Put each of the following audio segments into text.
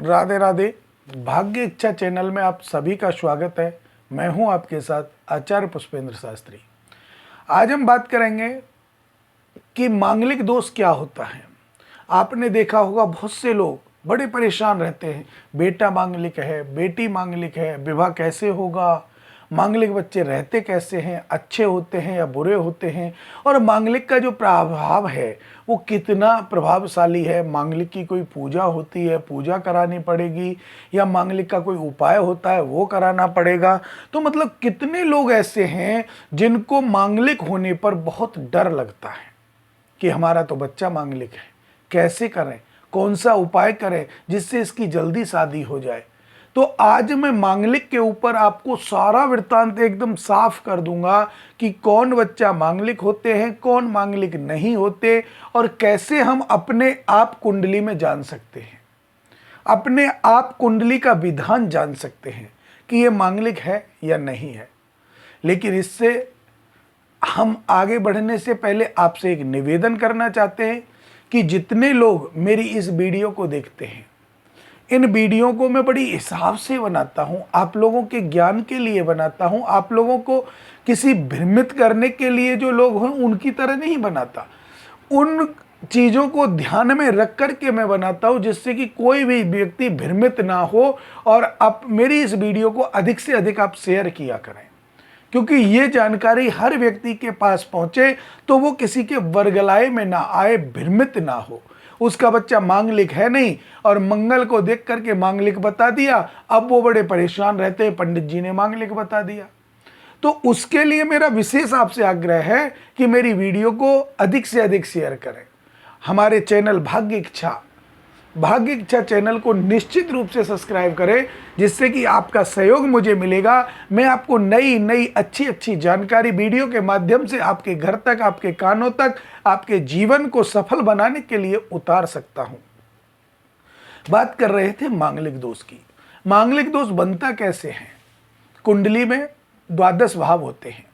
राधे राधे। भाग्य इच्छा चैनल में आप सभी का स्वागत है। मैं हूं आपके साथ आचार्य पुष्पेंद्र शास्त्री। आज हम बात करेंगे कि मांगलिक दोष क्या होता है। आपने देखा होगा बहुत से लोग बड़े परेशान रहते हैं, बेटा मांगलिक है, बेटी मांगलिक है, विवाह कैसे होगा, मांगलिक बच्चे रहते कैसे हैं, अच्छे होते हैं या बुरे होते हैं, और मांगलिक का जो प्रभाव है वो कितना प्रभावशाली है। मांगलिक की कोई पूजा होती है, पूजा करानी पड़ेगी, या मांगलिक का कोई उपाय होता है वो कराना पड़ेगा। तो मतलब कितने लोग ऐसे हैं जिनको मांगलिक होने पर बहुत डर लगता है कि हमारा तो बच्चा मांगलिक है, कैसे करें, कौन सा उपाय करें जिससे इसकी जल्दी शादी हो जाए। तो आज मैं मांगलिक के ऊपर आपको सारा वृत्तांत एकदम साफ कर दूंगा कि कौन बच्चा मांगलिक होते हैं, कौन मांगलिक नहीं होते, और कैसे हम अपने आप कुंडली में जान सकते हैं, अपने आप कुंडली का विधान जान सकते हैं कि ये मांगलिक है या नहीं है। लेकिन इससे हम आगे बढ़ने से पहले आपसे एक निवेदन करना चाहते हैं कि जितने लोग मेरी इस वीडियो को देखते हैं, इन वीडियो को मैं बड़ी हिसाब से बनाता हूं, आप लोगों के ज्ञान के लिए बनाता हूं, आप लोगों को किसी भ्रमित करने के लिए जो लोग हैं उनकी तरह नहीं बनाता। उन चीज़ों को ध्यान में रख कर के मैं बनाता हूं जिससे कि कोई भी व्यक्ति भ्रमित ना हो। और आप मेरी इस वीडियो को अधिक से अधिक आप शेयर किया करें, क्योंकि ये जानकारी हर व्यक्ति के पास पहुंचे तो वो किसी के वर्गलाए में ना आए, भ्रमित ना हो। उसका बच्चा मांगलिक है नहीं और मंगल को देख करके मांगलिक बता दिया, अब वो बड़े परेशान रहते हैं, पंडित जी ने मांगलिक बता दिया। तो उसके लिए मेरा विशेष आपसे आग्रह है कि मेरी वीडियो को अधिक से अधिक शेयर करें। हमारे चैनल भाग्य इच्छा चैनल को निश्चित रूप से सब्सक्राइब करें, जिससे कि आपका सहयोग मुझे मिलेगा। मैं आपको नई नई अच्छी जानकारी वीडियो के माध्यम से आपके घर तक, आपके कानों तक, आपके जीवन को सफल बनाने के लिए उतार सकता हूं। बात कर रहे थे मांगलिक दोष की। मांगलिक दोष बनता कैसे है? कुंडली में 12 भाव होते हैं।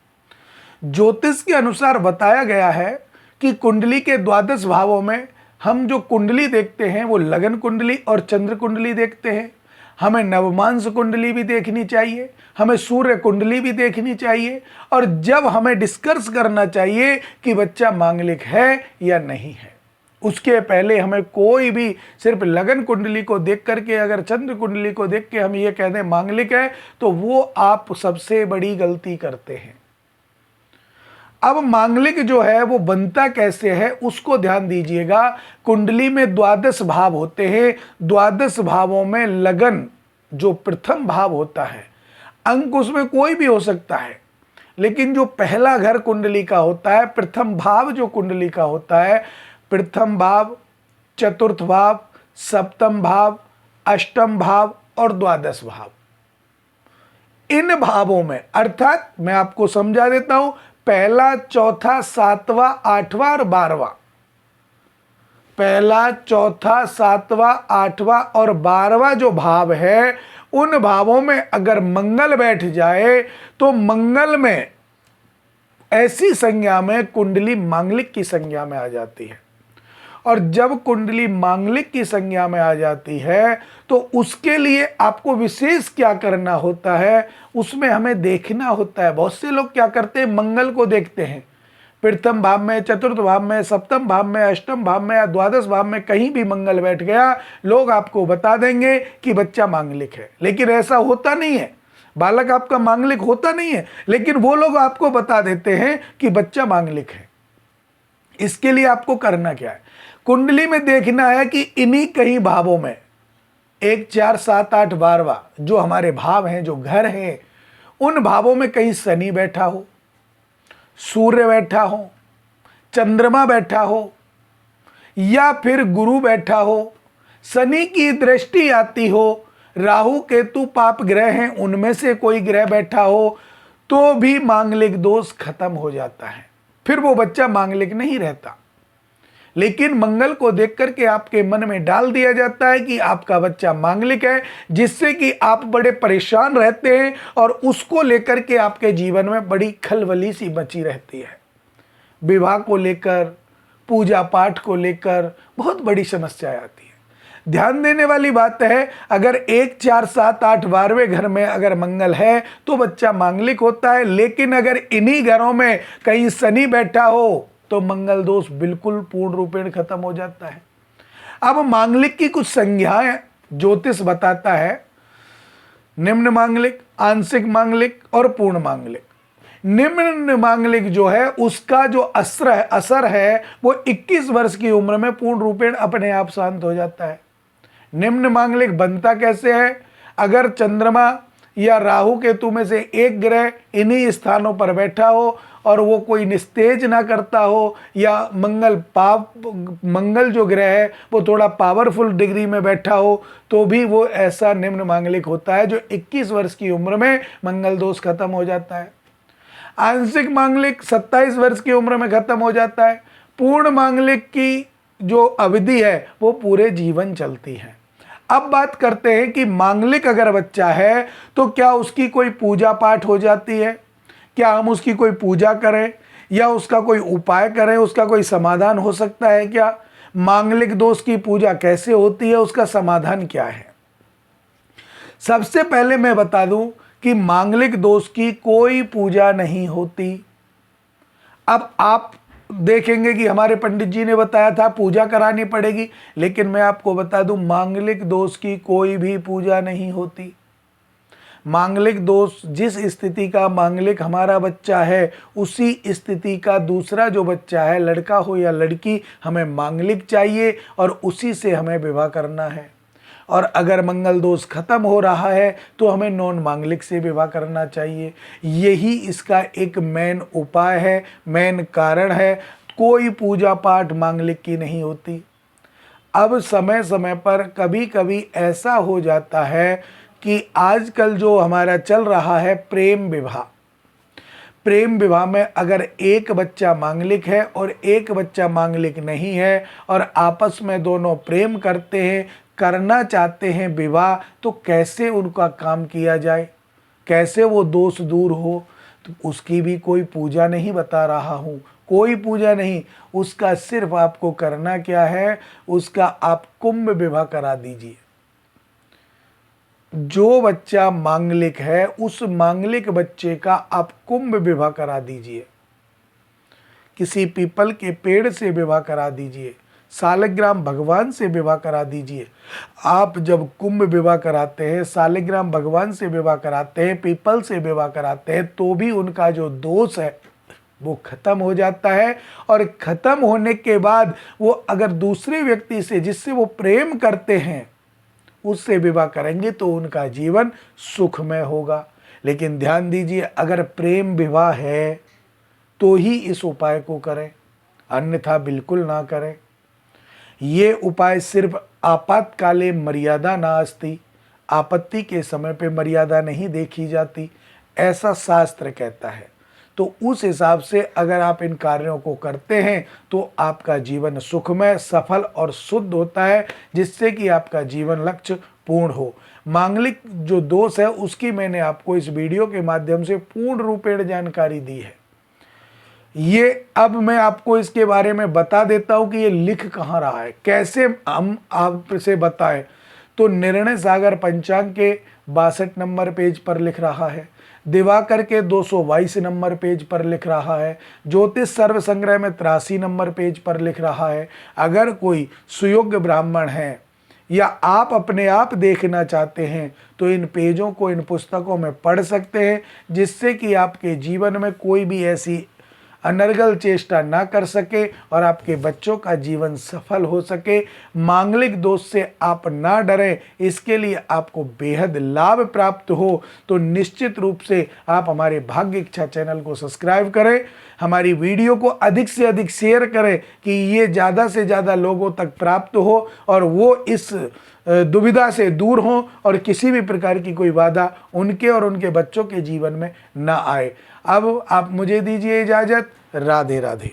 ज्योतिष के अनुसार बताया गया है कि कुंडली के 12 भावों में हम जो कुंडली देखते हैं वो लगन कुंडली और चंद्र कुंडली देखते हैं। हमें नवमांस कुंडली भी देखनी चाहिए, हमें सूर्य कुंडली भी देखनी चाहिए, और जब हमें डिस्कस करना चाहिए कि बच्चा मांगलिक है या नहीं है, उसके पहले हमें कोई भी सिर्फ लगन कुंडली को देख करके, अगर चंद्र कुंडली को देख के हम ये कह दें मांगलिक है, तो वो आप सबसे बड़ी गलती करते हैं। अब मांगलिक जो है वो बनता कैसे है उसको ध्यान दीजिएगा। कुंडली में 12 भाव होते हैं। 12 भावों में लगन जो प्रथम भाव होता है, अंक उसमें कोई भी हो सकता है, लेकिन जो पहला घर कुंडली का होता है, प्रथम भाव जो कुंडली का होता है, प्रथम भाव, चतुर्थ भाव, सप्तम भाव, अष्टम भाव और 12 भाव, इन भावों में, अर्थात मैं आपको समझा देता हूं, पहला, चौथा, सातवां, आठवां और 12वां, पहला, चौथा, सातवां, आठवां और 12वां जो भाव है, उन भावों में अगर मंगल बैठ जाए तो मंगल में ऐसी संज्ञा में कुंडली मांगलिक की संज्ञा में आ जाती है। और जब कुंडली मांगलिक की संज्ञा में आ जाती है तो उसके लिए आपको विशेष क्या करना होता है, उसमें हमें देखना होता है। बहुत से लोग क्या करते हैं, मंगल को देखते हैं, प्रथम भाव में, चतुर्थ भाव में, सप्तम भाव में, अष्टम भाव में या 12 भाव में कहीं भी मंगल बैठ गया, लोग आपको बता देंगे कि बच्चा मांगलिक है। लेकिन ऐसा होता नहीं है, बालक आपका मांगलिक होता नहीं है, लेकिन वो लोग आपको बता देते हैं कि बच्चा मांगलिक है। इसके लिए आपको करना क्या है, कुंडली में देखना है कि इन्हीं कई भावों में 1, 4, 7, 8, 12वां जो हमारे भाव हैं, जो घर हैं, उन भावों में कहीं शनि बैठा हो, सूर्य बैठा हो, चंद्रमा बैठा हो, या फिर गुरु बैठा हो, शनि की दृष्टि आती हो, राहु केतु पाप ग्रह हैं उनमें से कोई ग्रह बैठा हो, तो भी मांगलिक दोष खत्म हो जाता है। फिर वो बच्चा मांगलिक नहीं रहता। लेकिन मंगल को देख करके आपके मन में डाल दिया जाता है कि आपका बच्चा मांगलिक है, जिससे कि आप बड़े परेशान रहते हैं और उसको लेकर के आपके जीवन में बड़ी खलबली सी मची रहती है। विवाह को लेकर, पूजा पाठ को लेकर बहुत बड़ी समस्या आती है। ध्यान देने वाली बात है, अगर 1, 4, 7, 8, 12वें घर में अगर मंगल है तो बच्चा मांगलिक होता है, लेकिन अगर इन्हीं घरों में कहीं शनि बैठा हो तो मंगल दोष बिल्कुल पूर्ण रूपेण खत्म हो जाता है। अब मांगलिक की कुछ संज्ञाएं ज्योतिष बताता है, निम्न मांगलिक, आंशिक मांगलिक और पूर्ण मांगलिक। निम्न मांगलिक जो है उसका जो असर है वो 21 वर्ष की उम्र में पूर्ण रूपेण अपने आप शांत हो जाता है। निम्न मांगलिक बनता कैसे है? अगर चंद्रमा या राहु केतु में से एक ग्रह इन्हीं स्थानों पर बैठा हो और वो कोई निस्तेज ना करता हो, या मंगल जो ग्रह है वो थोड़ा पावरफुल डिग्री में बैठा हो, तो भी वो ऐसा निम्न मांगलिक होता है जो 21 वर्ष की उम्र में मंगल दोष खत्म हो जाता है। आंशिक मांगलिक 27 वर्ष की उम्र में खत्म हो जाता है। पूर्ण मांगलिक की जो अवधि है वो पूरे जीवन चलती है। अब बात करते हैं कि मांगलिक अगर बच्चा है तो क्या उसकी कोई पूजा पाठ हो जाती है? क्या हम उसकी कोई पूजा करें या उसका कोई उपाय करें? उसका कोई समाधान हो सकता है क्या? मांगलिक दोष की पूजा कैसे होती है? उसका समाधान क्या है? सबसे पहले मैं बता दूं कि मांगलिक दोष की कोई पूजा नहीं होती। अब आप देखेंगे कि हमारे पंडित जी ने बताया था पूजा करानी पड़ेगी, लेकिन मैं आपको बता दूं मांगलिक दोष की कोई भी पूजा नहीं होती। मांगलिक दोष, जिस स्थिति का मांगलिक हमारा बच्चा है उसी स्थिति का दूसरा जो बच्चा है, लड़का हो या लड़की, हमें मांगलिक चाहिए और उसी से हमें विवाह करना है। और अगर मंगल दोष खत्म हो रहा है तो हमें नॉन मांगलिक से विवाह करना चाहिए। यही इसका एक मेन उपाय है, मेन कारण है। कोई पूजा पाठ मांगलिक की नहीं होती। अब समय समय पर कभी कभी ऐसा हो जाता है कि आजकल जो हमारा चल रहा है प्रेम विवाह, प्रेम विवाह में अगर एक बच्चा मांगलिक है और एक बच्चा मांगलिक नहीं है और आपस में दोनों प्रेम करते हैं, करना चाहते हैं विवाह, तो कैसे उनका काम किया जाए, कैसे वो दोष दूर हो? तो उसकी भी कोई पूजा नहीं बता रहा हूँ, कोई पूजा नहीं। उसका सिर्फ आपको करना क्या है, उसका आप कुंभ विवाह करा दीजिए। जो बच्चा मांगलिक है उस मांगलिक बच्चे का आप कुंभ विवाह करा दीजिए। किसी पीपल के पेड़ से विवाह करा दीजिए, सालिग्राम भगवान से विवाह करा दीजिए। आप जब कुंभ विवाह कराते हैं, सालिग्राम भगवान से विवाह कराते हैं, पीपल से विवाह कराते हैं, तो भी उनका जो दोष है वो खत्म हो जाता है। और खत्म होने के बाद वो अगर दूसरे व्यक्ति से जिससे वो प्रेम करते हैं उससे विवाह करेंगे तो उनका जीवन सुखमय होगा। लेकिन ध्यान दीजिए, अगर प्रेम विवाह है तो ही इस उपाय को करें, अन्यथा बिल्कुल ना करें। ये उपाय सिर्फ आपातकाले मर्यादा नास्ति, आपत्ति के समय पे मर्यादा नहीं देखी जाती, ऐसा शास्त्र कहता है। तो उस हिसाब से अगर आप इन कार्यों को करते हैं तो आपका जीवन सुखमय, सफल और शुद्ध होता है, जिससे कि आपका जीवन लक्ष्य पूर्ण हो। मांगलिक जो दोष है उसकी मैंने आपको इस वीडियो के माध्यम से पूर्ण रूपेण जानकारी दी है। ये अब मैं आपको इसके बारे में बता देता हूं कि ये लिख कहाँ रहा है, कैसे हम आपसे बताएं। तो निर्णय सागर पंचांग के 62 नंबर पेज पर लिख रहा है, दिवाकर के 222 नंबर पेज पर लिख रहा है, ज्योतिष सर्व संग्रह में 83 नंबर पेज पर लिख रहा है। अगर कोई सुयोग्य ब्राह्मण है या आप अपने आप देखना चाहते हैं तो इन पेजों को, इन पुस्तकों में पढ़ सकते हैं, जिससे कि आपके जीवन में कोई भी ऐसी अनर्गल चेष्टा ना कर सके और आपके बच्चों का जीवन सफल हो सके। मांगलिक दोष से आप ना डरें, इसके लिए आपको बेहद लाभ प्राप्त हो तो निश्चित रूप से आप हमारे भाग्य इच्छा चैनल को सब्सक्राइब करें, हमारी वीडियो को अधिक से अधिक शेयर करें कि ये ज़्यादा से ज़्यादा लोगों तक प्राप्त हो और वो इस दुविधा से दूर हों और किसी भी प्रकार की कोई बाधा उनके और उनके बच्चों के जीवन में ना आए। अब आप मुझे दीजिए इजाज़त। राधे राधे।